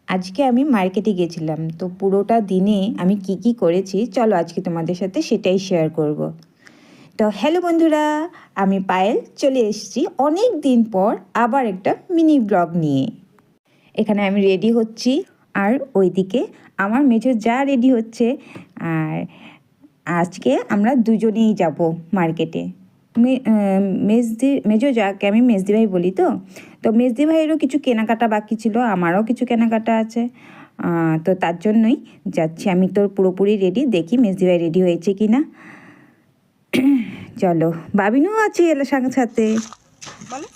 আজকে আমি মার্কেটে গেছিলাম, তো পুরোটা দিনে আমি কি করেছি চলো আজকে তোমাদের সাথে সেটাই শেয়ার করব। তো হ্যালো বন্ধুরা, আমি পায়েল চলে এসেছি অনেক দিন পর আবার একটা মিনি ব্লগ নিয়ে। এখানে আমি রেডি হচ্ছি আর ওইদিকে আমার মেজো যা রেডি হচ্ছে। আর আজকে আমরা দুজনেই যাব মার্কেটে। মেজো যাকে আমি মেজদি ভাই বলি, তো মেজদি ভাইয়েরও কিছু কেনাকাটা বাকি ছিল, আমারও কিছু কেনাকাটা আছে। তো তার জন্যই যাচ্ছি। আমি তো পুরোপুরি রেডি, দেখি মেজদি ভাই রেডি হয়েছে কি না। চলো, বাবিনও আছে এর সঙ্গে সাথে। বলো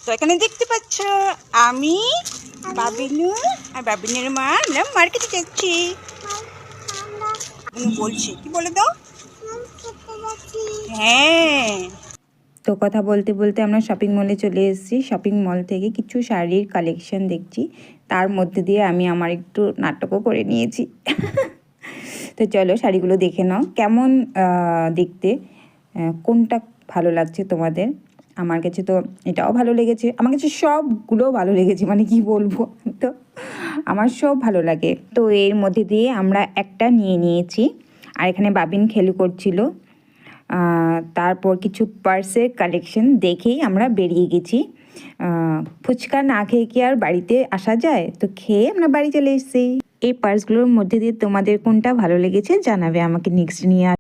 তো এখানে দেখতে পাচ্ছ আমি, বাবিনু আর বাবিনের মা আমরা মার্কেটে যাচ্ছি। বলছি কি বলে দাও। হ্যাঁ, তো কথা বলতে বলতে আমরা শপিং মলে চলে এসেছি। শপিং মল থেকে কিছু শাড়ির কালেকশন দেখছি, তার মধ্যে দিয়ে আমি আমার একটু নাটকও করে নিয়েছি। তো চলো শাড়িগুলো দেখে নাও কেমন দেখতে, কোনটা ভালো লাগছে তোমাদের। আমার কাছে তো এটাও ভালো লেগেছে, আমার কাছে সবগুলো ভালো লেগেছে, মানে কি বলবো। তো আমার সব ভালো লাগে। তো এর মধ্যে দিয়ে আমরা একটা নিয়ে নিয়েছি। আর এখানে বাবিন খেলু করছিল। তারপর কিছু পার্সের কালেকশন দেখেই আমরা বেরিয়ে গেছি। ফুচকা না খেয়ে কি আর বাড়িতে আসা যায়, তো খেয়ে আমরা বাড়ি চলে এসেছি। এই পার্সগুলোর মধ্যে দিয়ে তোমাদের কোনটা ভালো লেগেছে জানাবে আমাকে নেক্সট নিয়ে।